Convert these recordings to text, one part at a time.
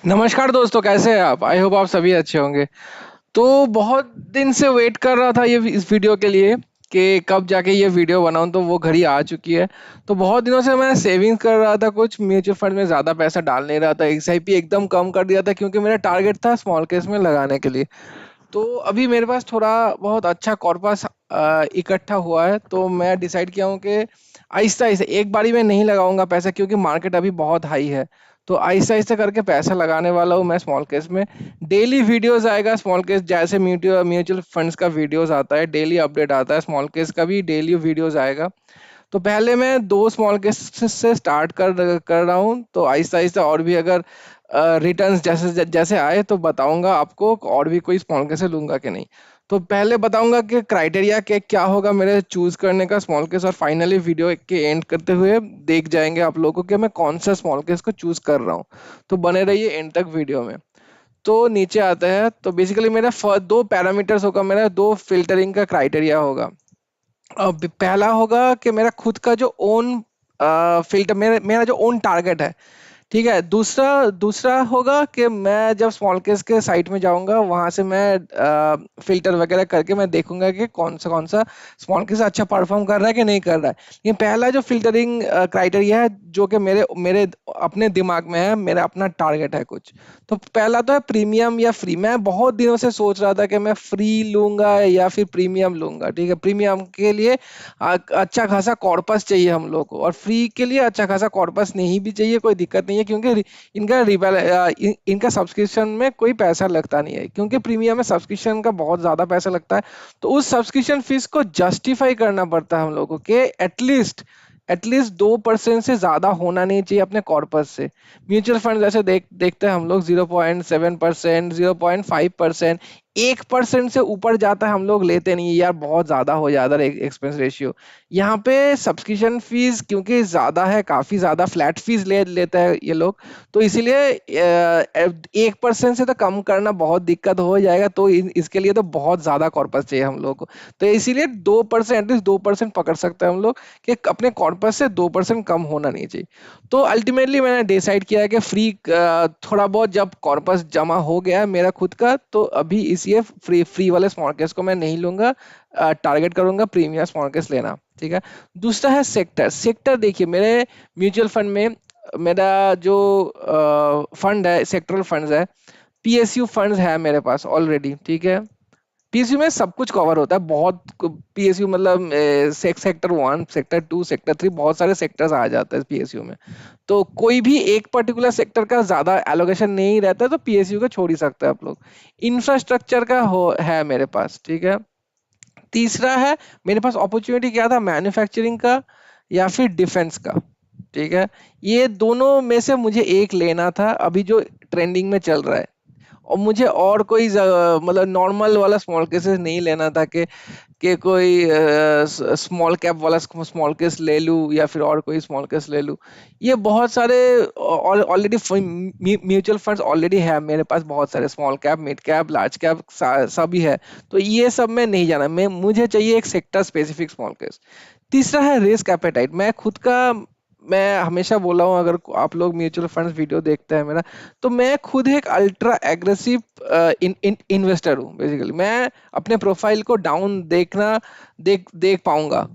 नमस्कार दोस्तों, कैसे हैं आप? आई होप आप सभी अच्छे होंगे। तो बहुत दिन से वेट कर रहा था ये इस वीडियो के लिए कि कब जाके ये वीडियो बनाऊं, तो वो घड़ी आ चुकी है। तो बहुत दिनों से मैं सेविंग्स कर रहा था, कुछ म्यूचुअल फंड में ज़्यादा पैसा डाल नहीं रहा था, एसआईपी एकदम कम कर दिया था क्योंकि मेरा टारगेट था स्मॉल केस में लगाने के लिए। तो अभी मेरे पास थोड़ा बहुत अच्छा कॉर्पस इकट्ठा हुआ है, तो मैं डिसाइड किया हूँ कि आहिस्ता आहिस्ता एक बारी में नहीं लगाऊंगा पैसा, क्योंकि मार्केट अभी बहुत हाई है। तो आहिस्ता आहिस्ता करके पैसा लगाने वाला हूँ मैं स्मॉल केस में। डेली वीडियोस आएगा स्मॉल केस, जैसे म्यूचुअल म्यूचुअल फंड्स का वीडियोस आता है, डेली अपडेट आता है, स्मॉल केस का भी डेली वीडियोस आएगा। तो पहले मैं दो स्मॉल केस से स्टार्ट कर रहा हूँ, तो आहिस्ता आहिस्ता और भी अगर रिटर्न्स जैसे जैसे आए तो बताऊंगा आपको, और भी कोई स्मॉल केस से लूंगा कि नहीं। तो पहले बताऊंगा कि क्राइटेरिया के क्या होगा मेरे चूज करने का स्मॉल केस, और फाइनली वीडियो के एंड करते हुए देख जाएंगे आप लोगों को कि मैं कौन सा स्मॉल केस को चूज कर रहा हूँ। तो बने रहिए एंड तक वीडियो में। तो नीचे आते हैं, तो बेसिकली मेरा दो पैरामीटर्स होगा, मेरा दो फिल्टरिंग का क्राइटेरिया होगा। अब पहला होगा कि मेरा खुद का जो ओन फिल्टर, मेरा मेरा जो ओन टारगेट है, ठीक है। दूसरा दूसरा होगा कि मैं जब स्मॉल केस के साइट में जाऊंगा, वहां से मैं फिल्टर वगैरह करके मैं देखूंगा कि कौन सा स्मॉल केस अच्छा परफॉर्म कर रहा है कि नहीं कर रहा है। ये पहला जो फिल्टरिंग क्राइटेरिया है, जो कि मेरे मेरे अपने दिमाग में है, मेरा अपना टारगेट है कुछ। तो पहला तो है प्रीमियम या फ्री। मैं बहुत दिनों से सोच रहा था कि मैं फ्री लूंगा या फिर प्रीमियम लूंगा, ठीक है। प्रीमियम के लिए अच्छा खासा कॉर्पस चाहिए हम लोग को, और फ्री के लिए अच्छा खासा कॉर्पस नहीं भी चाहिए, कोई दिक्कत नहीं है, क्योंकि इनका सब्सक्रिप्शन में कोई पैसा लगता नहीं है, क्योंकि प्रीमियम में सब्सक्रिप्शन का बहुत ज़्यादा पैसा लगता है। तो उस सब्सक्रिप्शन फीस को जस्टिफाई करना पड़ता है हम लोगों को कि एटलीस्ट 2% से ज़्यादा होना नहीं चाहिए अपने कॉर्पस से। म्यूचुअल फंड जैसे देखते हैं हम लोग 0.7%, 0.5%, 1% से ऊपर जाता है हम लोग लेते नहीं है यार, बहुत ज्यादा हो जाता है एक्सपेंस रेशियो। यहाँ पे सब्सक्रिप्शन फीस क्योंकि ज्यादा है, काफी ज्यादा फ्लैट फीस ले लेता है ये लोग। तो इसीलिए 1% से तो कम करना बहुत दिक्कत हो जाएगा, तो इसके लिए तो बहुत ज्यादा कॉर्पस चाहिए हम लोग को। तो इसीलिए 2%, एटलीस्ट 2% पकड़ सकते हैं हम लोग कि अपने कॉर्पस से 2% कम होना नहीं चाहिए। तो अल्टीमेटली मैंने डिसाइड किया है कि फ्री थोड़ा बहुत जब कॉर्पस जमा हो गया है मेरा खुद का, तो अभी इसी फ्री फ्री वाले स्मॉल केस को मैं नहीं लूंगा, टारगेट करूंगा प्रीमियम स्मॉल केस लेना, ठीक है। दूसरा है सेक्टर। सेक्टर देखिए, मेरे म्यूचुअल फंड में मेरा जो फंड है, सेक्टरल फंड्स है, पीएसयू फंड्स है मेरे पास ऑलरेडी, ठीक है। पीएसयू में सब कुछ कवर होता है, बहुत। पीएसयू मतलब sector one, sector two, sector three, बहुत सारे सेक्टर्स आ जाते हैं पीएसयू में। तो कोई भी एक पर्टिकुलर सेक्टर का ज्यादा एलोकेशन नहीं रहता, तो पीएसयू को छोड़ ही सकते हैं आप लोग। इंफ्रास्ट्रक्चर का हो है मेरे पास, ठीक है। तीसरा है मेरे पास अपॉर्चुनिटी, क्या था, मैन्युफैक्चरिंग का या फिर डिफेंस का, ठीक है। ये दोनों में से मुझे एक लेना था अभी जो ट्रेंडिंग में चल रहा है। और मुझे और कोई मतलब नॉर्मल वाला स्मॉल केसेस नहीं लेना था कि कोई स्मॉल कैप वाला स्मॉल केस ले लूं या फिर और कोई स्मॉल केस ले लूं। ये बहुत सारे ऑलरेडी म्यूचुअल फंड्स ऑलरेडी है मेरे पास, बहुत सारे small cap, mid cap, large cap सभी है। तो ये सब में नहीं जाना, मैं मुझे चाहिए एक सेक्टर स्पेसिफिक स्मॉल केस। तीसरा है रिस्क एपेटाइट। मैं हमेशा बोला हूँ, अगर आप लोग म्यूचुअल फंड्स वीडियो देखते हैं मेरा, तो मैं खुद एक अल्ट्रा एग्रेसिव इन्वेस्टर हूँ। बेसिकली मैं अपने प्रोफाइल को डाउन देख देख पाऊंगा।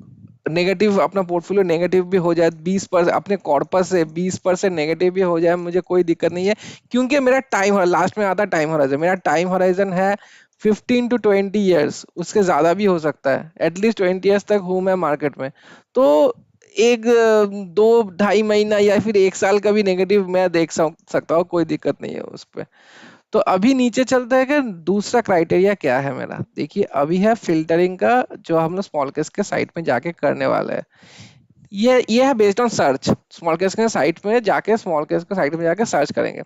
नेगेटिव अपना पोर्टफोलियो नेगेटिव भी हो जाए 20%, अपने कॉर्पस से 20% नेगेटिव भी हो जाए, मुझे कोई दिक्कत नहीं है, क्योंकि मेरा टाइम लास्ट में आता है टाइम हॉराइजन। मेरा टाइम हॉराइजन है 15 to 20 ईयर्स, उसके ज्यादा भी हो सकता है, एटलीस्ट 20 ईयर्स तक हूं मैं मार्केट में। तो एक 2 ढाई महीना या फिर 1 साल का भी नेगेटिव मैं देख सकता हूँ, कोई दिक्कत नहीं है उस पर। तो अभी नीचे चलता है कि दूसरा क्राइटेरिया क्या है मेरा। देखिए, अभी है फिल्टरिंग का, जो हम लोग स्मॉल केस के साइट में जाके करने वाले हैं। ये है based on search. Small case के साइट में जाके, स्मॉल केस के साइट में जाके सर्च करेंगे।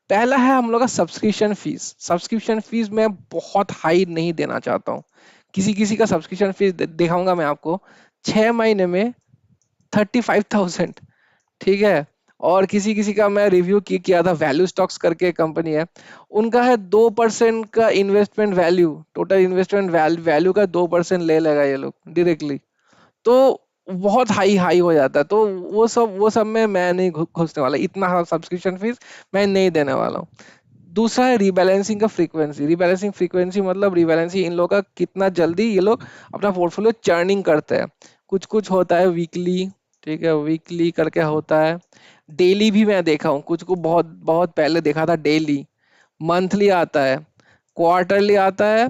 पहला है हम लोग का सब्सक्रिप्शन फीस। सब्सक्रिप्शन फीस मैं बहुत हाई नहीं देना चाहता हूँ। किसी किसी का सब्सक्रिप्शन फीस दिखाऊंगा मैं आपको, 6 महीने में 35,000, ठीक है। और किसी किसी का मैं रिव्यू किया था, वैल्यू स्टॉक्स करके कंपनी है, उनका है 2% का investment value, total investment value का 2% ले लेगा ये लोग डायरेक्टली। तो बहुत हाई हाई हो जाता है। तो वो सब में मैं नहीं घुसने वाला, इतना सब्सक्रिप्शन फीस मैं नहीं देने वाला हूँ। दूसरा है रीबैलेंसिंग का फ्रीक्वेंसी। रीबैलेंसिंग फ्रीक्वेंसी मतलब रीबैलेंसिंग इन लोगों का कितना जल्दी ये लोग अपना पोर्टफोलियो चर्निंग करते हैं। कुछ कुछ होता है वीकली, ठीक है, वीकली करके होता है। डेली भी मैं देखा हूँ, कुछ को बहुत बहुत पहले देखा था डेली। मंथली आता है, क्वार्टरली आता है,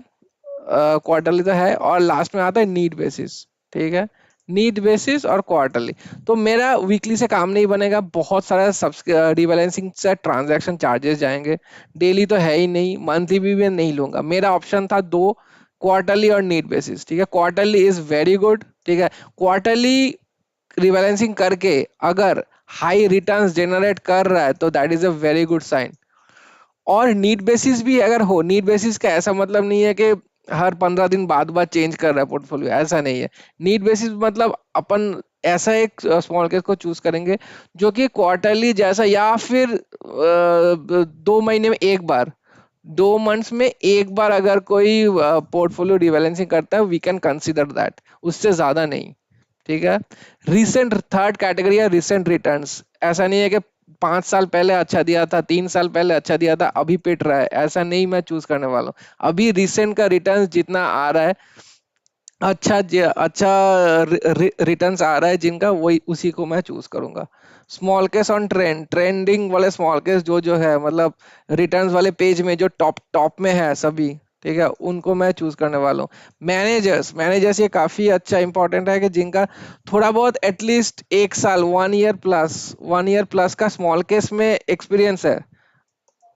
क्वार्टरली तो है, और लास्ट में आता है नीड बेसिस। ठीक है, नीड बेसिस और क्वार्टरली। तो मेरा वीकली से काम नहीं बनेगा, बहुत सारा रिबैलेंसिंग से ट्रांजैक्शन चार्जेस जाएंगे। डेली तो है ही नहीं, मंथली भी मैं नहीं लूंगा। मेरा ऑप्शन था दो, क्वार्टरली और नीड बेसिस। ठीक है, क्वार्टरली इज वेरी गुड। ठीक है, क्वार्टरली रिबैलेंसिंग करके अगर हाई रिटर्न्स जनरेट कर रहा है तो that is a very good sign. और नीड बेसिस भी अगर हो, नीड बेसिस का ऐसा मतलब नहीं है कि हर 15 दिन बाद बाद चेंज कर रहा है पोर्टफोलियो, ऐसा नहीं है। नीड बेसिस मतलब अपन ऐसा एक स्मॉल केस को चूज करेंगे जो कि क्वार्टरली जैसा, या फिर 2 महीने में एक बार, 2 मंथ्स में एक बार अगर कोई पोर्टफोलियो रिबैलेंसिंग करता है, वी कैन कंसिडर दैट, उससे ज्यादा नहीं। ठीक है, रिसेंट थर्ड कैटेगरी है रिसेंट रिटर्न्स। ऐसा नहीं है कि 5 साल पहले अच्छा दिया था, 3 साल पहले अच्छा दिया था, अभी पिट रहा है, ऐसा नहीं मैं चूज करने वाला हूँ। अभी रिसेंट का रिटर्न जितना आ रहा है, अच्छा रिटर्न्स आ रहा है जिनका, वही उसी को मैं चूज करूंगा। स्मॉल केस ऑन ट्रेंडिंग वाले स्मॉल केस जो जो है, मतलब रिटर्न्स वाले पेज में जो टॉप टॉप में है सभी, ठीक है, उनको मैं चूज करने वाला हूँ। मैनेजर्स मैनेजर्स ये काफी अच्छा इंपॉर्टेंट है कि जिनका थोड़ा बहुत एटलीस्ट 1 साल, 1 ईयर प्लस का स्मॉल केस में एक्सपीरियंस है।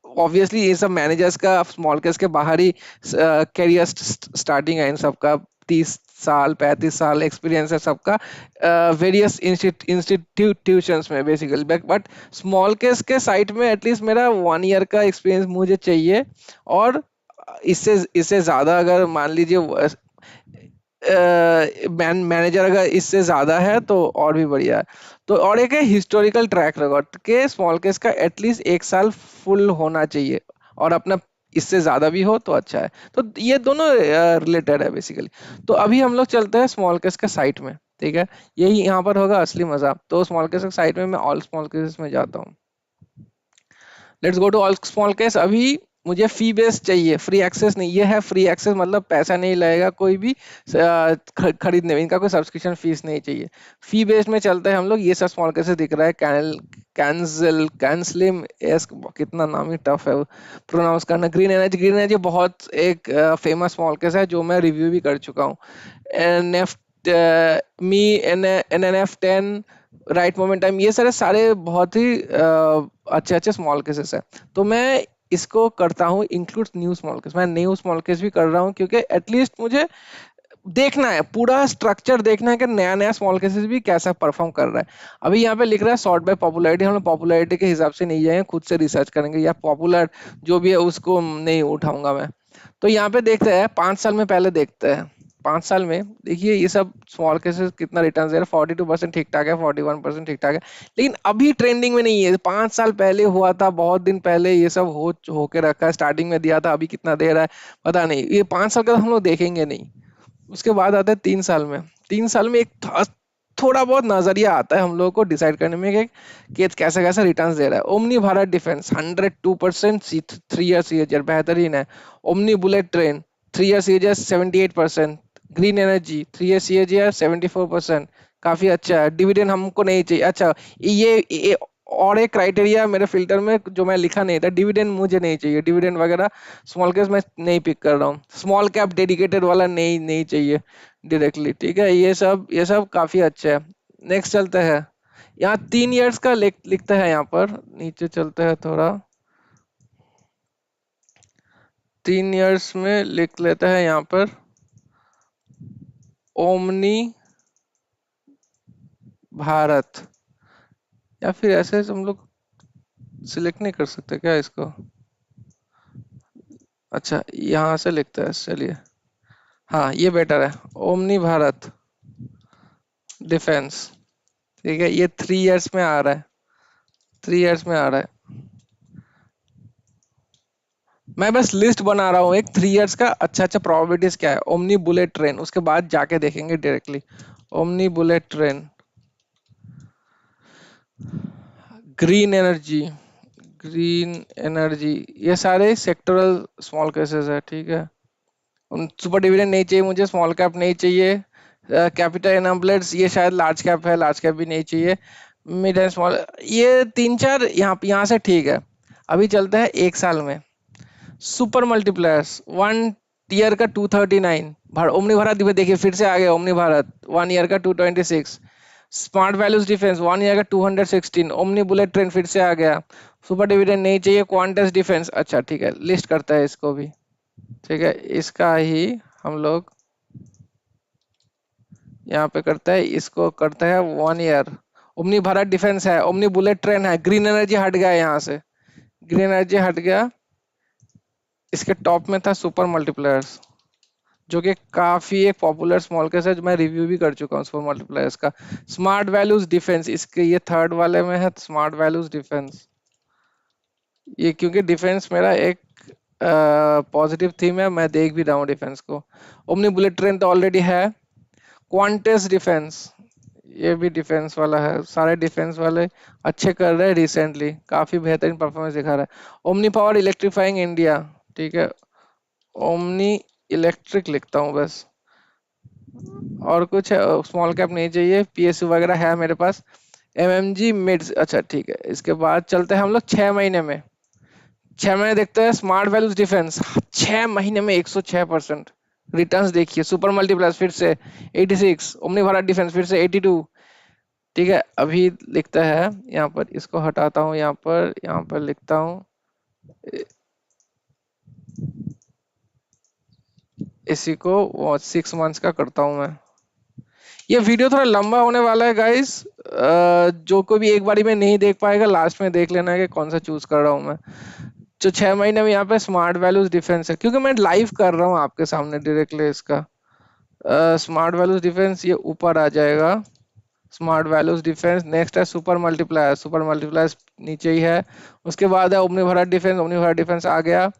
ऑब्वियसली ये सब मैनेजर्स का स्मॉल केस के बाहर ही करियर स्टार्टिंग है इन सबका। 30 साल 35 साल एक्सपीरियंस है सबका, वेरियस इंस्टीट्यूशंस में बेसिकली। बट स्मॉल केस के साइट में एटलीस्ट मेरा 1 ईयर का एक्सपीरियंस मुझे चाहिए। और इससे इससे ज्यादा अगर मान लीजिए मैनेजर अगर इससे ज्यादा है तो और भी बढ़िया है। तो और एक है हिस्टोरिकल ट्रैक रिकॉर्ड के स्मॉल केस का, एटलीस्ट 1 साल फुल होना चाहिए, और अपना इससे ज्यादा भी हो तो अच्छा है। तो ये दोनों रिलेटेड है बेसिकली। तो अभी हम लोग चलते हैं स्मॉल केस के साइट में। ठीक है, यही यहाँ पर होगा असली मजा। तो स्मॉल केस के साइट में मैं ऑल स्मॉल केसेस में जाता हूँ। Let's go to all small case. अभी मुझे फी बेस चाहिए, फ्री एक्सेस नहीं। ये है फ्री एक्सेस, मतलब पैसा नहीं लगेगा कोई भी खरीदने में, इनका कोई सब्सक्रिप्शन फीस नहीं चाहिए। फी बेस में चलते हैं हम लोग। ये सब स्मॉल केसेस दिख रहा है, कैंसलिम एस, कितना नाम ही टफ है प्रोनाउंस करना। ग्रीन एनर्जी, ग्रीन एनर्जी बहुत एक फेमस स्मॉल केस है जो मैं रिव्यू भी कर चुका हूँ। मी एन एन एफ 10, राइट मोमेंट टाइम, ये सारे सारे बहुत ही अच्छे अच्छे स्मॉल केसेस है। तो मैं इसको करता हूँ इंक्लूड न्यू स्मॉल केस। मैं न्यू स्मॉल केस भी कर रहा हूँ क्योंकि एटलीस्ट मुझे देखना है, पूरा स्ट्रक्चर देखना है कि नया नया स्मॉल केसेस भी कैसा परफॉर्म कर रहा है। अभी यहाँ पे लिख रहा है सॉर्ट बाय पॉपुलैरिटी। हम लोग पॉपुलैरिटी के हिसाब से नहीं जाएंगे, खुद से रिसर्च करेंगे, या पॉपुलर जो भी है उसको नहीं उठाऊंगा मैं। तो यहाँ पे देखते हैं 5 साल में, पहले देखते हैं 5 साल में। देखिए ये सब स्मॉल केसेस कितना रिटर्न दे रहा है। 42% ठीक ठाक है, 41% ठीक ठाक है, लेकिन अभी ट्रेंडिंग में नहीं है। 5 साल पहले हुआ था, बहुत दिन पहले ये सब हो होके रखा है, स्टार्टिंग में दिया था, अभी कितना दे रहा है पता नहीं। ये 5 साल का तो हम लोग देखेंगे नहीं। उसके बाद आता है 3 साल में। 3 साल में एक थोड़ा बहुत नजरिया आता है हम लोगों को डिसाइड करने में कि कैसा कैसा रिटर्न्स दे रहा है। Omni Bharat defence 102%, 3 year CAGR बेहतरीन है। Omni bullet train 3 year CAGR 78%। Green energy 3 year CAGR 74%, काफी अच्छा है। डिविडेंड हमको नहीं चाहिए। अच्छा, ये और एक क्राइटेरिया मेरे फिल्टर में जो मैं लिखा नहीं था, डिविडेंड मुझे नहीं चाहिए। डिविडेंड वगैरह स्मॉल कैप में नहीं पिक कर रहा हूँ। स्मॉल कैप डेडिकेटेड वाला नहीं नहीं चाहिए डायरेक्टली। ठीक है, ये सब काफी अच्छा है। नेक्स्ट चलते हैं। यहाँ 3 इयर्स का लिखता है, यहाँ पर नीचे चलते हैं थोड़ा। 3 इयर्स में लिख लेता है यहाँ पर ओमनी भारत, या फिर ऐसे हम लोग सिलेक्ट नहीं कर सकते क्या इसको? अच्छा, यहाँ से लिखते हैं, चलिए। हाँ, ये बेटर है, ओमनी भारत डिफेंस। ठीक है, ये 3 इयर्स में आ रहा है, 3 इयर्स में आ रहा है। मैं बस लिस्ट बना रहा हूँ एक 3 इयर्स का, अच्छा अच्छा प्रोबेबिलिटीज क्या है। ओमनी बुलेट ट्रेन, उसके बाद जाके देखेंगे directly. Omni bullet train, green energy, green energy, ये सारे सेक्टरल स्मॉल केसेस है, ठीक है। सुपर डिविडेंड नहीं चाहिए मुझे, स्मॉल कैप नहीं चाहिए, कैपिटल एनाम्बलेट्स ये शायद लार्ज कैप है, लार्ज कैप भी नहीं चाहिए, मिड एंड स्मॉल, ये तीन चार यहाँ से ठीक है। अभी चलते हैं एक साल में। सुपर मल्टीप्लायर्स, वन ईयर का 239, ओमनी भारत देखिए फिर से आ गया, ओमनी भारत वन ईयर का 226। Smart values defence one year का 216, ओमनी बुलेट ट्रेन फिर से आ गया। सुपर डिविडेंड नहीं चाहिए, क्वांटस डिफेंस, अच्छा ठीक है, लिस्ट करता है इसको भी, ठीक है, इसका ही हम लोग यहाँ पे करते हैं, इसको करते हैं one year. Omni Bharat defence है, ओमनी बुलेट ट्रेन है, ग्रीन एनर्जी हट गया यहाँ से, ग्रीन एनर्जी हट गया। इसके टॉप में था सुपर मल्टीप्लायर्स, जो कि काफी एक पॉपुलर स्मॉल केस है, जो मैं रिव्यू भी कर चुका हूँ सुपर मल्टीप्लायर्स का। स्मार्ट वैल्यूज डिफेंस, इसके ये थर्ड वाले में है, स्मार्ट वैल्यूज डिफेंस। ये क्योंकि डिफेंस मेरा एक पॉजिटिव थीम है, मैं देख भी रहा हूँ डिफेंस को। ओमनी बुलेट ट्रेन तो ऑलरेडी है। क्वांटस डिफेंस, ये भी डिफेंस वाला है, सारे डिफेंस वाले अच्छे कर रहे हैं, रिसेंटली काफी बेहतरीन परफॉर्मेंस दिखा रहा है। ओमनी पावर इलेक्ट्रीफाइंग इंडिया, ठीक है, ओमनी इलेक्ट्रिक लिखता हूँ बस, और कुछ स्मॉल कैप नहीं चाहिए, पीएसयू वगैरह है मेरे पास। एमएमजी मिड्स, अच्छा ठीक है। इसके बाद चलते हैं हम लोग 6 महीने में। 6 महीने देखते हैं स्मार्ट वैल्यूज डिफेंस, 6 महीने में 106% रिटर्न्स देखिए। सुपर मल्टीप्लायर्स फिर से 86, ओमनी भारत डिफेंस फिर से 82, ठीक है। अभी लिखता है यहाँ पर, इसको हटाता हूँ, यहाँ पर लिखता हूँ, इसी को 6 मंथ्स का करता हूँ मैं। ये वीडियो थोड़ा लंबा होने वाला है गाइस, जो कोई भी एक बारी में नहीं देख पाएगा, लास्ट में देख लेना है कि कौन सा चूज कर रहा हूँ मैं। जो 6 महीने में यहाँ पे स्मार्ट वैल्यूज डिफेंस है, क्योंकि मैं लाइव कर रहा हूँ आपके सामने डायरेक्टली इसका। स्मार्ट वैल्यूज डिफेंस ये ऊपर आ जाएगा, स्मार्ट वैल्यूज डिफेंस। नेक्स्ट है सुपर मल्टीप्लायर, सुपर मल्टीप्लायर नीचे ही है। उसके बाद है omni Bharat defence, omni Bharat defence आ गया।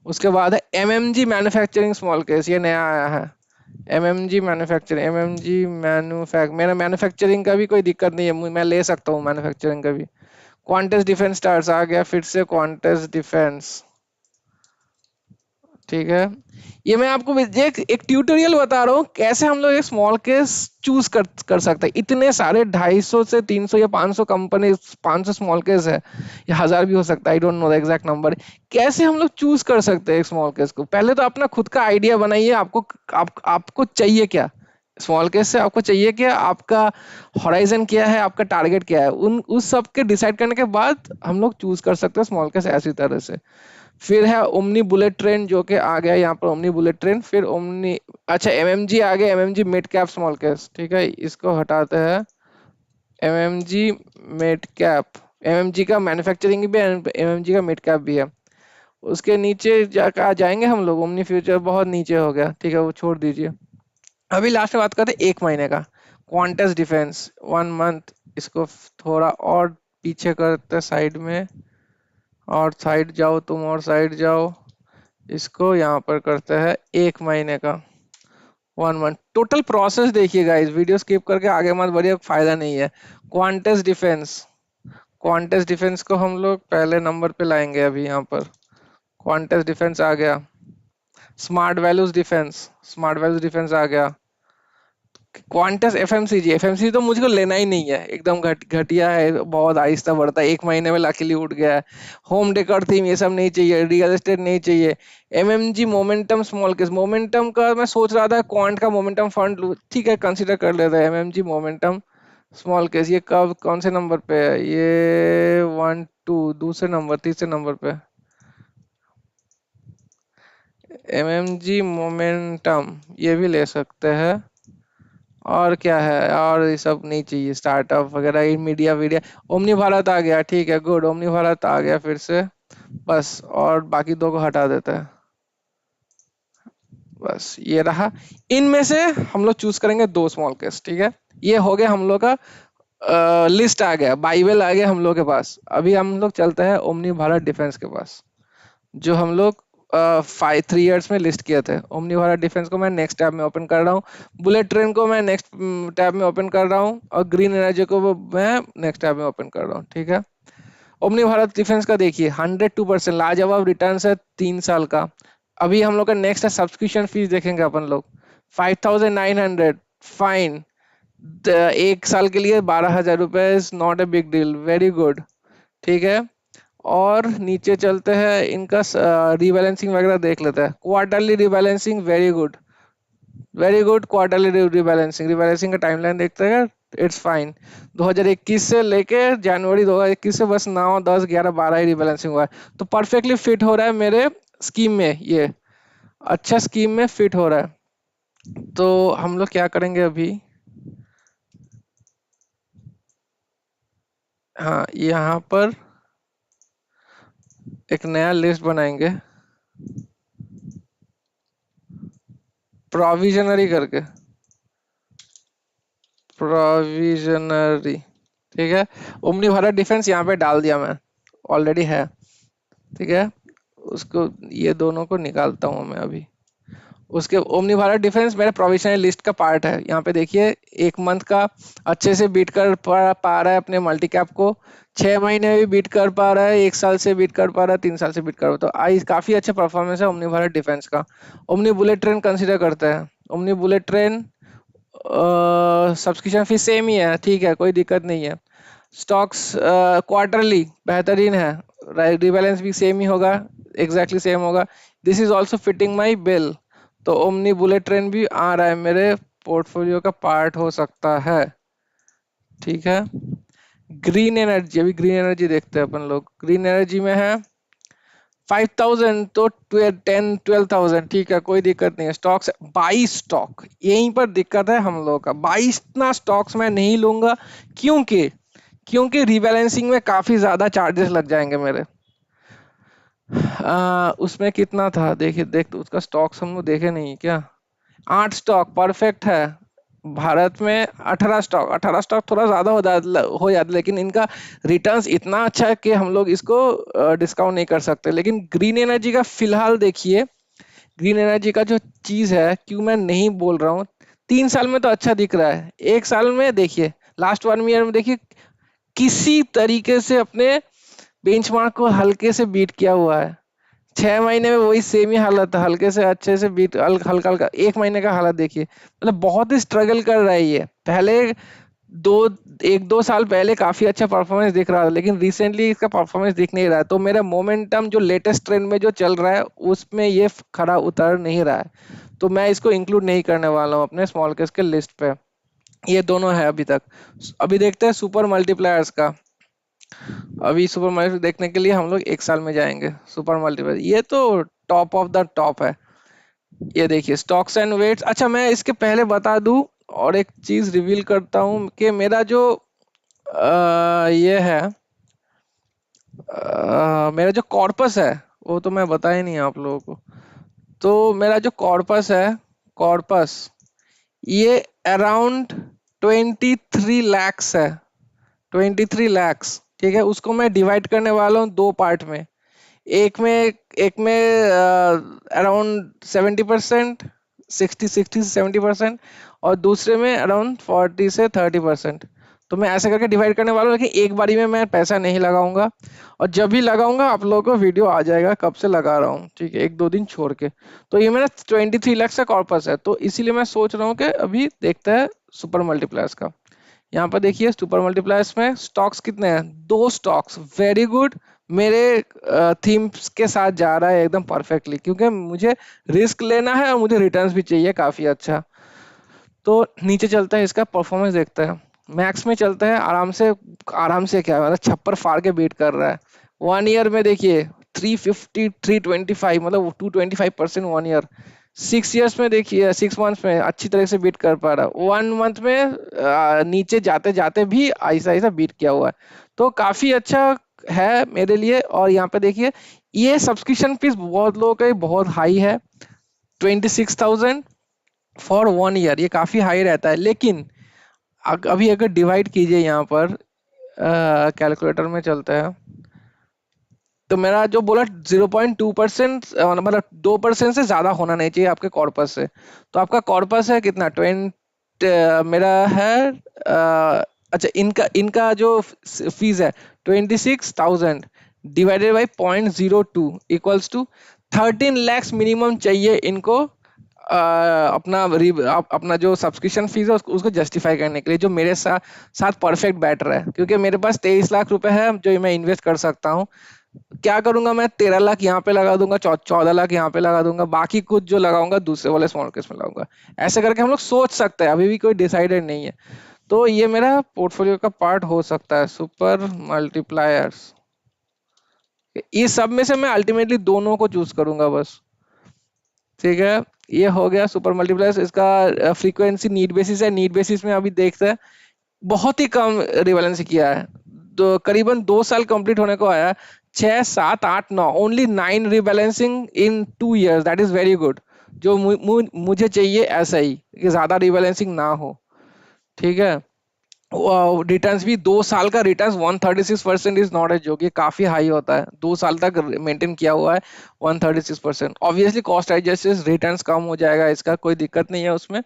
उसके बाद है एमएमजी मैन्युफैक्चरिंग स्मॉल केस, ये नया आया है। एमएमजी मैन्युफैक्चरिंग, मेरा मैन्युफैक्चरिंग का भी कोई दिक्कत नहीं है, मैं ले सकता हूँ मैन्युफैक्चरिंग का भी। क्वांटस डिफेंस स्टार्स आ गया फिर से, क्वांटस डिफेंस, ठीक है। ये मैं आपको एक ट्यूटोरियल बता रहा हूँ, कैसे हम लोग एक स्मॉल केस चूज कर सकते हैं। इतने सारे 250 से 300 या 500 कंपनी, 500 स्मॉल केस है, या 1000 भी हो सकता है, I don't know the exact number. कैसे हम लोग चूज कर सकते हैं एक स्मॉल केस को? पहले तो अपना खुद का आइडिया बनाइए, आपको चाहिए क्या स्मॉल केस से, आपको चाहिए क्या, आपका हॉराइजन क्या है, आपका टारगेट क्या है, उन उस सब के डिसाइड करने के बाद हम लोग चूज कर सकते हैं स्मॉल केस ऐसी तरह से। फिर है ओमनी बुलेट ट्रेन, जो कि आ गया यहाँ पर ओमनी बुलेट ट्रेन, फिर ओमनी, अच्छा एमएमजी आ गया, MMG mid cap small cap, ठीक है, इसको हटाते हैं। एमएमजी मिड कैप, एमएमजी का मैन्युफैक्चरिंग भी है, एमएमजी का मिड कैप भी है। उसके नीचे जाएंगे हम लोग, ओमनी फ्यूचर बहुत नीचे हो गया, ठीक है, वो छोड़ दीजिए। अभी लास्ट में बात करते हैं 1 महीने का। क्वांटस डिफेंस 1 मंथ, इसको थोड़ा और पीछे करते साइड में, और साइड जाओ तुम, और साइड जाओ, इसको यहाँ पर करते हैं 1 महीने का, 1 मंथ। टोटल प्रोसेस देखिएगा, इस वीडियो स्किप करके आगे मत बढ़िए, फायदा नहीं है। क्वांटस डिफेंस, क्वांटस डिफेंस को हम लोग पहले नंबर पे लाएंगे अभी यहाँ पर। क्वांटस डिफेंस आ गया। Smart values defence, smart values defence आ गया। क्वांटस एफएमसीजी, एफएमसीजी तो मुझको लेना ही नहीं है, एकदम घटिया है, बहुत आहिस्ता बढ़ता है, 1 महीने में लाखिली उठ गया है। होम डेकोर थीम ये सब नहीं चाहिए, रियल एस्टेट नहीं चाहिए। MMG momentum small case, momentum का मैं सोच रहा था क्वांट का मोमेंटम फंड लूं, ठीक है कंसीडर कर लेते हैं। एमएमजी मोमेंटम स्मॉल केस, ये कब कौन से नंबर पे है ये? 1 2 दूसरे नंबर, तीसरे नंबर पे एमएमजी मोमेंटम, ये भी ले सकते हैं। और क्या है, और ये सब नहीं चाहिए, स्टार्टअप वगैरह, ये मीडिया वीडिया। ओमनी भारत आ गया, ठीक है, गुड, ओमनी भारत आ गया फिर से, बस, और बाकी दो को हटा देते हैं, बस ये रहा। इनमें से हम लोग चूज करेंगे दो स्मॉल केस, ठीक है। ये हो गया हम लोग का लिस्ट आ गया, बाइबल आ गया हम लोग के पास। अभी हम लोग चलते हैं ओमनी भारत डिफेंस के पास, जो हम लोग 3 इयर्स में लिस्ट किए थे। ओमनी भारत डिफेंस को मैं नेक्स्ट टैब में ओपन कर रहा हूँ, बुलेट ट्रेन को मैं नेक्स्ट टैब में ओपन कर रहा हूँ, और ग्रीन एनर्जी को मैं नेक्स्ट टैब में ओपन कर रहा हूँ, ठीक है। ओमनी भारत डिफेंस का देखिए 102% लाजवाब रिटर्न है 3 साल का। अभी हम लोग का नेक्स्ट है सब्सक्रिप्शन फीस देखेंगे अपन लोग 5,900 फाइन। 1 साल के लिए 12,000 रुपए is not a big deal, very good. ठीक है। और नीचे चलते हैं, इनका रिबैलेंसिंग वगैरह देख लेते हैं। Quarterly rebalancing very good, very good. Quarterly rebalancing, rebalancing का टाइमलाइन देखते हैं, इट्स फाइन। 2021 से लेके जनवरी 2021 से बस 9 10 11 12 ही रिबैलेंसिंग हुआ है, तो परफेक्टली फिट हो रहा है मेरे स्कीम में, ये अच्छा स्कीम में फिट हो रहा है। तो हम लोग क्या करेंगे अभी, हाँ यहाँ पर एक नया लिस्ट बनाएंगे प्रोविजनरी करके, प्रोविजनरी। ठीक है। ओमनी भारत डिफेंस यहाँ पे डाल दिया मैं, ऑलरेडी है। ठीक है। उसको, ये दोनों को निकालता हूँ मैं अभी। उसके ओमनी भारत डिफेंस मेरे प्रोविजनल लिस्ट का पार्ट है। यहाँ पे देखिए 1 मंथ का अच्छे से बीट कर पा रहा है अपने मल्टी कैप को, 6 महीने में भी बीट कर पा रहा है, 1 साल से बीट कर पा रहा है, 3 साल से बीट कर पा रहा है। तो आई काफी अच्छा परफॉर्मेंस है ओमनी भारत डिफेंस का। ओमनी बुलेट ट्रेन कंसिडर करते हैं। Omni bullet train subscription fees same ही है, ठीक है, कोई दिक्कत नहीं है। स्टॉक्स क्वार्टरली बेहतरीन है, रिबैलेंस भी सेम ही होगा, एग्जैक्टली सेम होगा। This is also fitting my bill. तो ओमनी बुलेट ट्रेन भी आ रहा है, मेरे पोर्टफोलियो का पार्ट हो सकता है। ठीक है। ग्रीन एनर्जी, अभी ग्रीन एनर्जी देखते हैं अपन लोग। ग्रीन एनर्जी में है 5,000 तो 10 12,000, ठीक है, कोई दिक्कत नहीं है। स्टॉक्स 22 स्टॉक, यहीं पर दिक्कत है हम लोग का। 22 ना स्टॉक्स मैं नहीं लूंगा, क्योंकि क्योंकि रिबैलेंसिंग में काफी ज्यादा चार्जेस लग जाएंगे मेरे। उसमें कितना था देखिए, देख तो उसका स्टॉक्स हम लोग देखे नहीं क्या। 8 स्टॉक परफेक्ट है। भारत में 18 स्टॉक, 18 स्टॉक थोड़ा ज्यादा हो जाता, लेकिन इनका रिटर्न्स इतना अच्छा है कि हम लोग इसको डिस्काउंट नहीं कर सकते। लेकिन ग्रीन एनर्जी का फिलहाल देखिए, ग्रीन एनर्जी का जो चीज है, क्यों मैं नहीं बोल रहा हूँ, 3 साल में तो अच्छा दिख रहा है, 1 साल में देखिए, लास्ट 1 ईयर में देखिए किसी तरीके से अपने बेंचमार्क को हल्के से बीट किया हुआ है। 6 महीने में वही सेम ही हालत है, हल्के से अच्छे से बीट, हल्का हल्का। 1 महीने का हालत देखिए, मतलब बहुत ही स्ट्रगल कर रहा है ये। पहले दो 1 2 साल पहले काफी अच्छा परफॉर्मेंस दिख रहा था, लेकिन रिसेंटली इसका परफॉर्मेंस दिख नहीं रहा है। तो मेरा मोमेंटम जो लेटेस्ट ट्रेंड में जो चल रहा है उसमें ये खड़ा उतर नहीं रहा है, तो मैं इसको इंक्लूड नहीं करने वाला हूँ अपने स्मॉल कैप्स के लिस्ट पे। ये दोनों है अभी तक। अभी देखते हैं सुपर मल्टीप्लायर्स का। अभी सुपर मल्टीप्लायर देखने के लिए हम लोग 1 साल में जाएंगे। सुपर मल्टीप्लायर ये तो टॉप ऑफ द टॉप है। ये देखिए स्टॉक्स एंड वेट्स। अच्छा, मैं इसके पहले बता दूं और एक चीज रिवील करता हूं कि मेरा जो ये है, मेरा जो कॉर्पस है, वो तो मैं बताया नहीं आप लोगों को। तो मेरा जो कॉर्पस है, कॉर्पस ये अराउंड 23 lakhs है, 23 lakhs। ठीक है। उसको मैं डिवाइड करने वाला हूँ 2 पार्ट में। एक में अराउंड 70%, 60 से 70%, और दूसरे में अराउंड 40 से 30%। तो मैं ऐसे करके डिवाइड करने वाला हूँ, लेकिन एक बारी में मैं पैसा नहीं लगाऊंगा, और जब भी लगाऊंगा आप लोगों को वीडियो आ जाएगा कब से लगा रहा हूँ, ठीक है, 1 2 दिन छोड़ के। तो ये मेरा 23 lakhs का कॉर्पस है, तो इसीलिए मैं सोच रहा हूँ कि अभी देखते हैं सुपर मल्टीप्लायर्स का। यहाँ पर देखिए सुपर मल्टीप्लायर्स में स्टॉक्स कितने हैं, 2 स्टॉक्स, वेरी गुड। मेरे थीम्स के साथ जा रहा है एकदम परफेक्टली, क्योंकि मुझे रिस्क लेना है और मुझे रिटर्न्स भी चाहिए काफी अच्छा। तो नीचे चलता है, इसका परफॉर्मेंस देखते हैं। मैक्स में चलता है, आराम से, आराम से क्या मतलब छप्पर फाड़ के बीट कर रहा है। 1 ईयर में देखिए 350 325, मतलब 225% 1 ईयर। 6 ईयर्स में देखिए, 6 मंथ्स में अच्छी तरह से बीट कर पा रहा है। 1 मंथ में नीचे जाते जाते भी ऐसा ऐसा बीट किया हुआ है, तो काफी अच्छा है मेरे लिए। और यहाँ पे देखिए ये सब्सक्रिप्शन फीस बहुत लोगों का बहुत हाई है, 26,000 फॉर 1 ईयर, ये काफी हाई रहता है। लेकिन अभी अगर डिवाइड कीजिए यहाँ पर, कैलकुलेटर में चलता है, तो मेरा जो बोला 0.2%, मतलब 2% से ज्यादा होना नहीं चाहिए आपके कॉर्पस से। तो आपका कॉर्पस है कितना, 20, मेरा है अच्छा, इनका इनका जो फीस है 26,000 divided by 0.02 equals to 13 lakhs minimum चाहिए इनको अपना जो सब्सक्रिप्शन फीस है उसको जस्टिफाई करने के लिए, जो मेरे साथ परफेक्ट बैटर है, क्योंकि मेरे पास 23 लाख रुपए है जो मैं इन्वेस्ट कर सकता हूँ। क्या करूंगा मैं, 13 लाख यहाँ पे लगा दूंगा, 14 लाख यहाँ पे लगा दूंगा, बाकी कुछ जो लगाऊंगा दूसरे वाले स्मॉल केस में लगाऊंगा। ऐसे करके हम लोग सोच सकते हैं, अभी भी कोई डिसाइडेड नहीं है। तो ये मेरा पोर्टफोलियो का पार्ट हो सकता है, सुपर मल्टीप्लायर्स। इस सब में से मैं अल्टीमेटली दोनों को चूज करूंगा बस। ठीक है, ये हो गया सुपर मल्टीप्लायर्स। इसका फ्रीक्वेंसी नीड बेसिस है, नीड बेसिस में अभी देखते हैं बहुत ही कम रिवैलेंस किया है। तो करीबन 2 साल कंप्लीट होने को आया, 6, 7, 8, 9, only 9 rebalancing in 2 years, that is very good. जो मुझे चाहिए ऐसा ही, कि ज्यादा रिबैलेंसिंग ना हो। ठीक है, रिटर्न्स भी 2 साल का returns 136% is not a joke, ये काफी हाई होता है, 2 साल तक मेंटेन किया हुआ है 136%। ऑब्वियसली कॉस्ट एडजस्टेड रिटर्न्स कम हो जाएगा, इसका कोई दिक्कत नहीं है उसमें।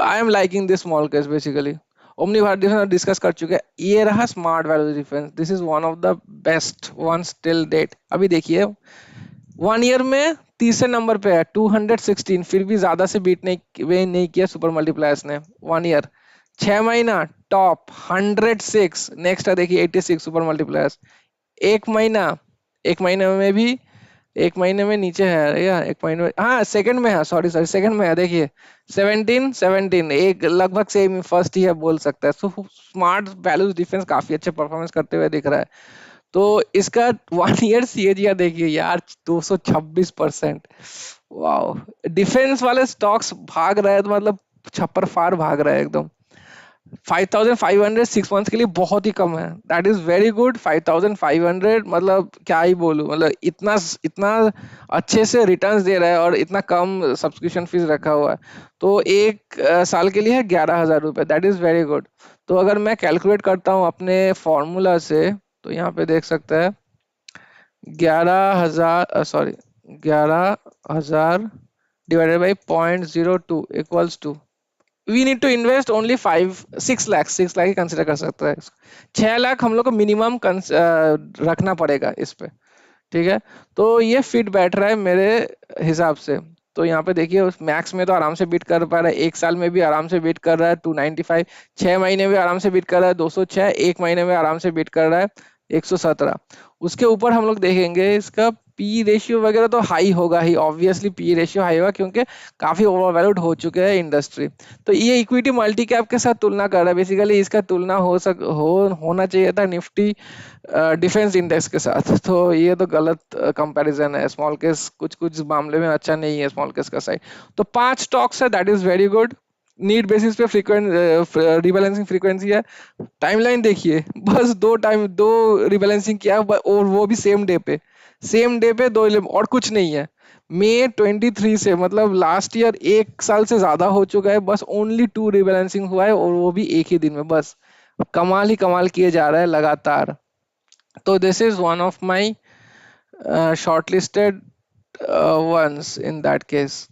I am liking this small case basically. Omni Bharat defence discuss कर चुके हैं, ये रहा smart value defence, this is one of the best one till date. अभी देखिए 1 ईयर में तीसरे नंबर पे है 216, फिर भी ज्यादा से बीट नहीं किया सुपर मल्टीप्लायर्स ने। 1 ईयर, 6 महीना टॉप 106, नेक्स्ट है देखिए 86 सुपर मल्टीप्लायर्स। एक महीना, एक महीने में भी, एक महीने में नीचे है या एक महीने में, हाँ सेकंड में है, सॉरी सॉरी सेकंड में है देखिए 17 एक लगभग सेम फर्स्ट ही है बोल सकता है। सो स्मार्ट वैल्यूज डिफेंस काफी अच्छे परफॉर्मेंस करते हुए दिख रहा है। तो इसका 1 ईयर सीएजीआर देखिए यार 226%। वाओ, डिफेंस वाले स्टॉक्स भाग रहे हैं तो मतलब छप्पर फाड़ भाग रहा है एकदम। 5,500 6 मंथ्स के लिए बहुत ही कम है, दैट इज वेरी गुड। 5,500 मतलब क्या ही बोलूं, मतलब इतना इतना अच्छे से रिटर्न्स दे रहा है और इतना कम सब्सक्रिप्शन फीस रखा हुआ है। तो एक साल के लिए है 11,000 रुपए, दैट इज वेरी गुड। तो अगर मैं कैलकुलेट करता हूँ अपने फॉर्मूला से, तो यहाँ पे देख सकते हैं 11,000 divided by 0.02 equals to, we need to invest only 6 lakh, 6 lakh ही कंसिडर कर सकते हैं। 6 लाख हम लोग को मिनिमम रखना पड़ेगा इस पे। ठीक है, तो ये फिट बैठ रहा है मेरे हिसाब से। तो यहाँ पे देखिए उस मैक्स में तो आराम से बीट कर पा रहा है, एक साल में भी आराम से बीट कर रहा है 295, 6 महीने में आराम से बीट कर रहा है 206, एक महीने में आराम से बीट कर रहा है 117। उसके ऊपर हम लोग देखेंगे इसका पी रेशियो वगैरह तो हाई होगा ही, ऑब्वियसली पी रेशियो हाई होगा क्योंकि काफी ओवरवैल्यूड हो चुके हैं इंडस्ट्री। तो ये इक्विटी मल्टी कैप के साथ तुलना कर रहा है बेसिकली, इसका तुलना होना चाहिए था निफ्टी डिफेंस इंडेक्स के साथ। तो ये तो गलत कंपैरिजन है, स्मॉल केस कुछ कुछ मामले में अच्छा नहीं है स्मॉल केस का साइड। तो 5 स्टॉक्स है, that is very good. Need basis पे रिबैलेंसिंग फ्रीक्वेंसी है। टाइमलाइन देखिए बस दो रिबैलेंसिंग किया और वो भी सेम डे पे, सेम डे पे दो, और कुछ नहीं है। मई 23 से मतलब लास्ट ईयर एक साल से ज्यादा हो चुका है, बस ओनली 2 रिबैलेंसिंग हुआ है और वो भी एक ही दिन में बस। कमाल ही कमाल किए जा रहा है लगातार। तो this is one of my shortlisted ones in that case,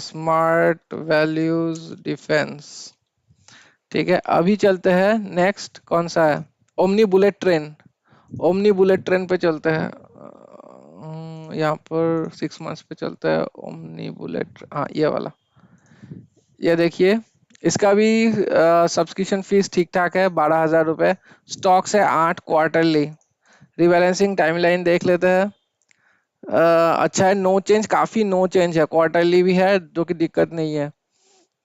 smart values defence. ठीक है, अभी चलते हैं नेक्स्ट, कौन सा है, omni bullet train. Omni bullet train पे चलते हैं, यहाँ पर 6 मंथ्स पे चलता है ओमनी बुलेट, हाँ ये वाला। ये देखिए इसका भी सब्सक्रिप्शन फीस ठीक ठाक है 12,000 रुपए, स्टॉक्स है 8 क्वार्टरली। रिबैलेंसिंग टाइमलाइन देख लेते हैं। अच्छा है, नो चेंज, काफी नो चेंज है, क्वार्टरली भी है जो कि दिक्कत नहीं है।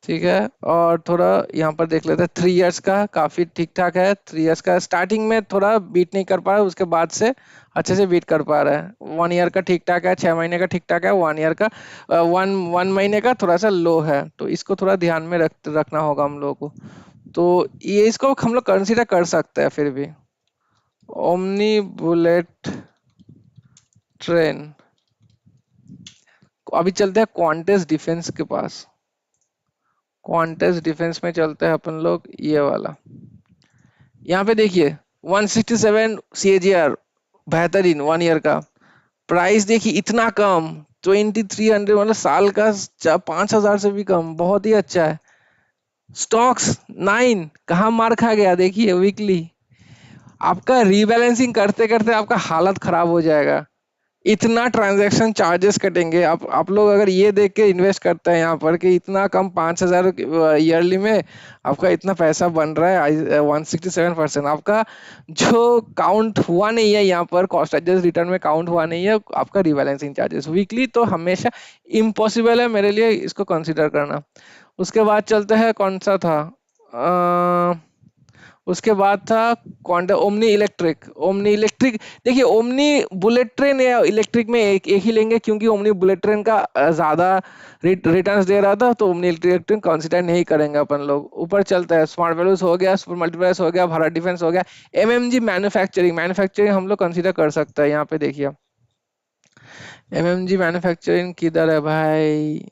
ठीक है, और थोड़ा यहाँ पर देख लेते हैं 3 इयर्स का, काफी ठीक ठाक है। 3 इयर्स का स्टार्टिंग में थोड़ा बीट नहीं कर पा रहा है, उसके बाद से अच्छे से बीट कर पा रहा है। 1 ईयर का ठीक ठाक है, 6 महीने का ठीक ठाक है, 1 ईयर का वन महीने का थोड़ा सा लो है, तो इसको थोड़ा ध्यान में रखना होगा हम लोगों को। तो ये इसको हम लोग कंसिडर कर सकते हैं फिर भी। Omni bullet train. अभी चलते हैं क्वांटस डिफेंस के पास। क्वांटस डिफेंस में चलते हैं अपन लोग, ये वाला। यहाँ पे देखिए 167 सीएजीआर, बेहतरीन 1 ईयर का। प्राइस देखिए इतना कम 2300, मतलब साल का 5,000 से भी कम, बहुत ही अच्छा है। स्टॉक्स 9 कहाँ मार खा गया देखिए वीकली। आपका रीबैलेंसिंग करते करते आपका हालत खराब हो जाएगा। इतना ट्रांजैक्शन चार्जेस कटेंगे। आप लोग अगर ये देख के इन्वेस्ट करते हैं यहाँ पर कि इतना कम 5,000 ईयरली में आपका इतना पैसा बन रहा है 167%। आपका जो काउंट हुआ नहीं है यहाँ पर, कॉस्ट एडजस्ट रिटर्न में काउंट हुआ नहीं है आपका रिबैलेंसिंग चार्जेस वीकली, तो हमेशा इम्पॉसिबल है मेरे लिए इसको कंसिडर करना। उसके बाद चलते हैं, कौन सा था, उसके बाद था quantum omni electric. Omni electric देखिए, ओमनी बुलेट ट्रेन या इलेक्ट्रिक में एक एक ही लेंगे, क्योंकि ओमनी बुलेट ट्रेन का ज्यादा रिटर्न्स दे रहा था, तो ओमनी इलेक्ट्रिक कंसिडर नहीं करेंगे अपन लोग। ऊपर चलता है, स्मार्ट वैल्यूज हो गया, सुपर मल्टीप्लायर्स हो गया, भारत डिफेंस हो गया। एमएमजी मैन्युफैक्चरिंग, मैन्युफैक्चरिंग हम लोग कंसिडर कर सकते हैं। यहाँ पे देखिए एमएमजी मैन्युफैक्चरिंग किधर है भाई,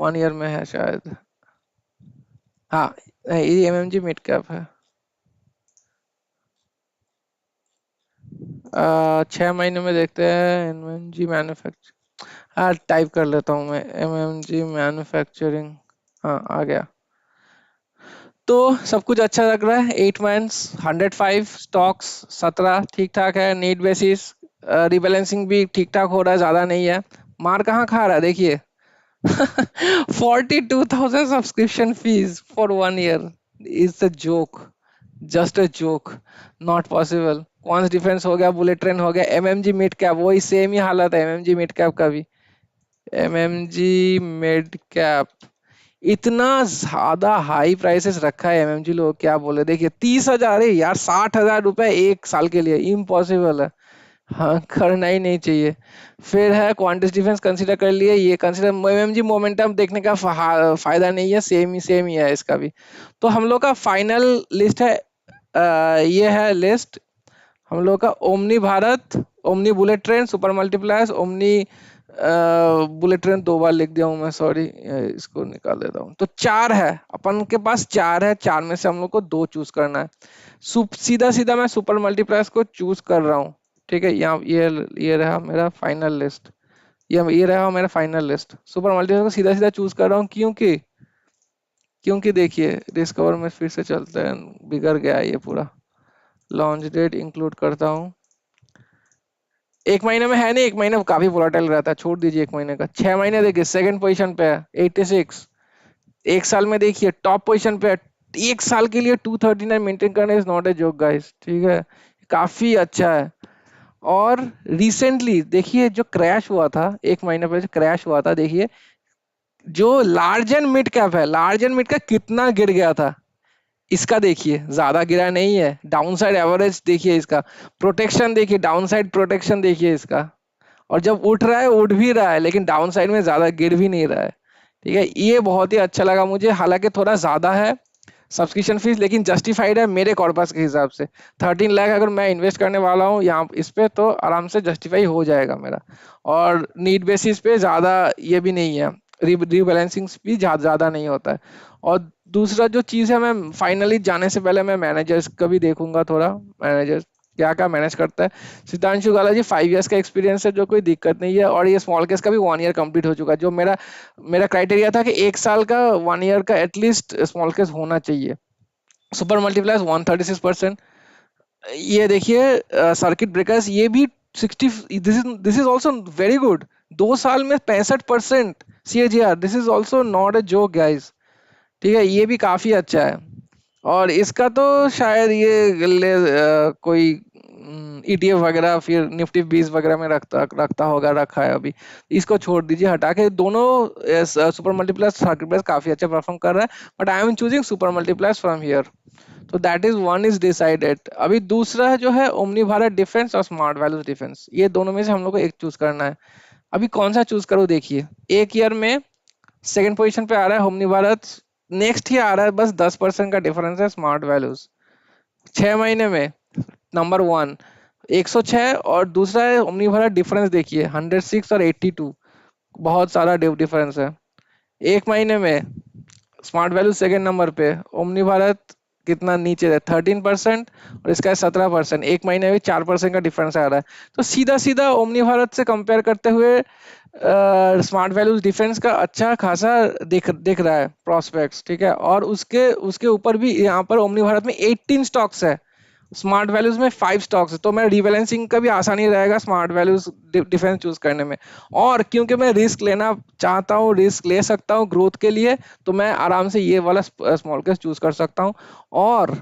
1 ईयर में है शायद। हाँ, ये एमएमजी मिड कैप है। 6 महीने में देखते हैं एमएमजी मैन्युफैक्चर। हाँ, टाइप कर लेता हूँ मैं, एमएमजी मैन्युफैक्चरिंग। हाँ, आ गया। तो सब कुछ अच्छा लग रहा है। 8 मंथ्स, 105 स्टॉक्स, 17 ठीक ठाक है। नीड बेसिस रिबैलेंसिंग भी ठीक ठाक हो रहा है, ज्यादा नहीं है। मार कहाँ खा रहा है देखिए। 42,000 subscription fees for 1 year is a joke, just a joke, not possible. Quants defence हो गया, बुलेट ट्रेन हो गया, एमएमजी मिड कैप वही सेम ही हालत है, एमएमजी मिड कैप का भी। एमएमजी मिड कैप इतना ज्यादा हाई प्राइसेस रखा है एमएमजी, लोग क्या बोले। देखिए 30,000 है यार, 60,000 रुपए एक साल के लिए, इम्पॉसिबल है। हाँ, करना ही नहीं चाहिए। फिर है क्वांटिस डिफेंस कंसीडर कर लिए, ये कंसीडर। एमएमजी मोमेंटम देखने का फायदा नहीं है, सेम ही है इसका भी। तो हम लोग का फाइनल लिस्ट है, ये है लिस्ट हम लोग का। Omni Bharat, omni bullet train, super multipliers, omni bullet train 2 बार लिख दिया हूँ मैं, सॉरी, इसको निकाल देता हूँ। तो 4 है अपन के पास, 4 है, 4 में से हम लोग को 2 चूज करना है। सीधा सीधा मैं सुपर मल्टीप्लायर्स को चूज कर रहा हूँ। ठीक है, यहाँ ये रहा मेरा फाइनल लिस्ट। ये रहा मेरा फाइनल लिस्ट, सुपर मल्टीप्लायर्स को सीधा सीधा चूज कर रहा हूँ। क्योंकि क्योंकि देखिए, डिस्कवर में फिर से चलते हैं, बिगड़ गया है ये पूरा। लॉन्च डेट इंक्लूड करता हूँ। 1 महीने में है नहीं, 1 महीने में काफी वोलाटाइल रहता है, छोड़ दीजिए 1 महीने का। 6 महीने देखिए सेकंड पोजीशन पे है 86। एक साल में देखिए टॉप पोजीशन पे है। एक साल के लिए 239 मेंटेन करना is not a joke guys, ठीक है, काफी अच्छा है। और रिसेंटली देखिए जो क्रैश हुआ था, 1 महीने पहले जो क्रैश हुआ था, देखिए जो लार्ज एंड मिड कैप है, लार्ज एंड मिड कैप कितना गिर गया था। इसका देखिए ज्यादा गिरा नहीं है। डाउन साइड एवरेज देखिए इसका, प्रोटेक्शन देखिए, डाउन साइड प्रोटेक्शन देखिए इसका। और जब उठ रहा है, उठ भी रहा है, लेकिन डाउन साइड में ज्यादा गिर भी नहीं रहा है। ठीक है, ये बहुत ही अच्छा लगा मुझे। हालांकि थोड़ा ज्यादा है सब्सक्रिप्शन फीस, लेकिन जस्टिफाइड है मेरे कॉर्पस के हिसाब से। 13 लाख अगर मैं इन्वेस्ट करने वाला हूँ यहाँ इस पे, तो आराम से जस्टिफाई हो जाएगा मेरा। और नीड बेसिस पे ज्यादा ये भी नहीं है, रीबैलेंसिंग भी ज्यादा नहीं होता है। और दूसरा जो चीज है, मैं फाइनली जाने से पहले मैं मैनेजर्स का भी देखूंगा थोड़ा, मैनेजर्स क्या क्या मैनेज करता है। सिद्धांशु गाला जी 5 इयर्स का एक्सपीरियंस है, जो कोई दिक्कत नहीं है। और ये स्मॉल केस का भी 1 ईयर कंप्लीट हो चुका है। जो मेरा मेरा क्राइटेरिया था कि 1 साल का, 1 ईयर का एटलीस्ट स्मॉल केस होना चाहिए। Super multipliers 136%। ये देखिए सर्किट ब्रेकर्स, ये भी 60, this is also very good. 2 साल में 65% CAGR, this is also not a joke guys. ठीक है, ये भी काफी अच्छा है। और इसका तो शायद ये कोई ETF वगैरह, फिर निफ्टी 20 वगैरह में रखता रखता होगा, रखा है अभी। इसको छोड़ दीजिए, हटा के दोनों सुपर मल्टीप्लायर्स सर्किट ब्रेकर्स काफी अच्छा परफॉर्म कर रहा है। But I am choosing super multipliers from here. तो that is one is decided. अभी दूसरा जो है ओमनी भारत डिफेंस और स्मार्ट वैल्यूज डिफेंस, ये दोनों में से हम लोग को एक चूज करना है। अभी कौन सा चूज करूँ देखिए। 1 ईयर में सेकंड पोजीशन पे आ रहा है ओमनी भारत, नेक्स्ट ही आ रहा है, बस 10% का डिफरेंस है स्मार्ट वैल्यूज। 6 महीने में नंबर 1 106, और दूसरा है ओमनी भारत डिफरेंस, देखिए 106 और 82, बहुत सारा डिफरेंस है। 1 महीने में स्मार्ट वैल्यू सेकंड नंबर पे, ओमनी भारत कितना नीचे है, 13%, और इसका है 17%। एक महीने में 4% का डिफरेंस आ रहा है। तो सीधा सीधा ओमनी भारत से कंपेयर करते हुए स्मार्ट वैल्यूज डिफेंस का अच्छा खासा दिख रहा है प्रोस्पेक्ट्स, ठीक है। और उसके उसके ऊपर भी यहाँ पर ओमनी भारत में 18 स्टॉक्स है, स्मार्ट वैल्यूज में 5 स्टॉक्स है। तो मैं रिबैलेंसिंग का भी आसानी रहेगा स्मार्ट वैल्यूज डिफेंस चूज करने में। और क्योंकि मैं रिस्क लेना चाहता हूँ, रिस्क ले सकता हूँ ग्रोथ के लिए, तो मैं आराम से ये वाला स्मॉल कैप चूज कर सकता हूँ। और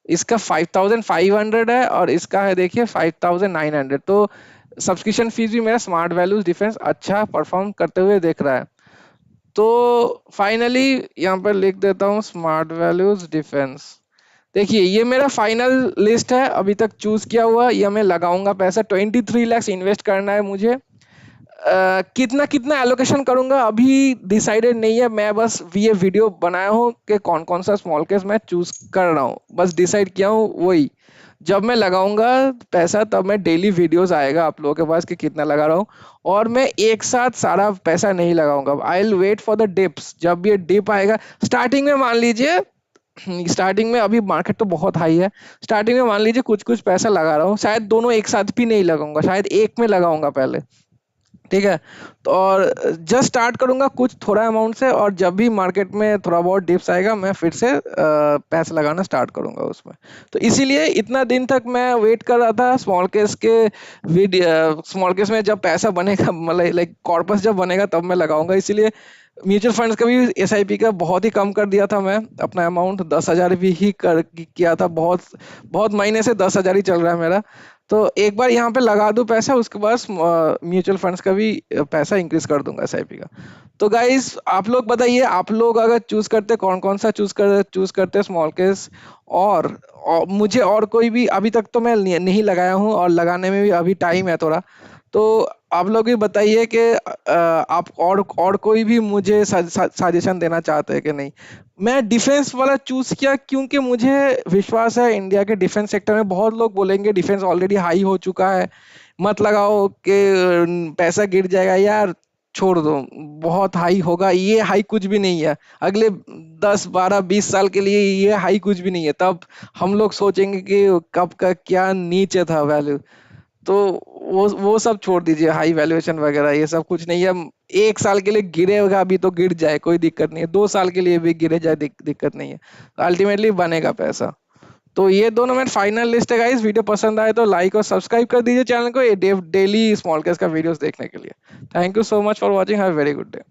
इसका 5500 है और इसका है देखिए 5900। तो सब्सक्रिप्शन फीस भी मेरा स्मार्ट वैल्यूज डिफेंस अच्छा परफॉर्म करते हुए देख रहा है। तो फाइनली यहाँ पर लिख देता हूँ स्मार्ट वैल्यूज डिफेंस। देखिए ये मेरा फाइनल लिस्ट है अभी तक चूज किया हुआ। ये मैं लगाऊंगा पैसा 23 लाख इन्वेस्ट करना है मुझे। कितना कितना एलोकेशन करूंगा अभी डिसाइडेड नहीं है। मैं बस ये वीडियो बनाया हूँ कि कौन कौन सा स्मॉल केस मैं चूज कर रहा हूँ, बस डिसाइड किया हूँ वही। जब मैं लगाऊंगा पैसा तब मैं डेली वीडियोस आएगा आप लोगों के पास कि कितना लगा रहा हूँ। और मैं एक साथ सारा पैसा नहीं लगाऊंगा, I will wait for the dips. जब ये डिप आएगा स्टार्टिंग में, मान लीजिए स्टार्टिंग में, अभी मार्केट तो बहुत हाई है, स्टार्टिंग में मान लीजिए कुछ कुछ पैसा लगा रहा हूँ, शायद दोनों एक साथ भी नहीं लगाऊंगा, शायद एक में लगाऊंगा पहले, ठीक है। तो और जस्ट स्टार्ट करूंगा कुछ थोड़ा अमाउंट से, और जब भी मार्केट में थोड़ा बहुत डिप्स आएगा मैं फिर से पैसा लगाना स्टार्ट करूंगा उसमें। तो इसीलिए इतना दिन तक मैं वेट कर रहा था स्मॉल केस के वीडियो। स्मॉल केस में जब पैसा बनेगा, मतलब लाइक कॉर्पस जब बनेगा तब मैं लगाऊंगा। इसीलिए म्यूचुअल फंड्स का भी, एसआईपी का बहुत ही कम कर दिया था मैं। अपना अमाउंट 10,000 भी ही कर किया था। बहुत बहुत महीने से 10,000 ही चल रहा है मेरा। तो एक बार यहाँ पे लगा दूं पैसा, उसके बाद म्यूचुअल फंड्स का भी पैसा इंक्रीज कर दूंगा एसआईपी का। तो गाइस आप लोग बताइए, आप लोग अगर चूज करते कौन कौन सा चूज करते स्मॉल केस। और मुझे और कोई भी, अभी तक तो मैं नहीं लगाया हूँ और लगाने में भी अभी टाइम है थोड़ा। तो आप लोग भी बताइए कि आप और कोई भी मुझे सजेशन देना चाहते हैं कि नहीं। मैं डिफेंस वाला चूज किया क्योंकि मुझे विश्वास है इंडिया के डिफेंस सेक्टर में। बहुत लोग बोलेंगे डिफेंस ऑलरेडी हाई हो चुका है, मत लगाओ कि पैसा गिर जाएगा यार, छोड़ दो, बहुत हाई होगा। ये हाई कुछ भी नहीं है, अगले 10 12 20 साल के लिए ये हाई कुछ भी नहीं है। तब हम लोग सोचेंगे कि कब का क्या नीचे था वैल्यू। तो वो सब छोड़ दीजिए, हाई वैल्यूएशन वगैरह ये सब कुछ नहीं है। एक साल के लिए गिरेगा अभी तो गिर जाए कोई दिक्कत नहीं है, 2 साल के लिए भी गिरे जाए दिक्कत नहीं है, अल्टीमेटली बनेगा पैसा। तो ये दोनों मेरे फाइनल लिस्ट है गाइस। वीडियो पसंद आए तो लाइक और सब्सक्राइब कर दीजिए चैनल को, ये डेली स्मॉल कैस का वीडियोस देखने के लिए। Thank you so much for watching, have a very good day.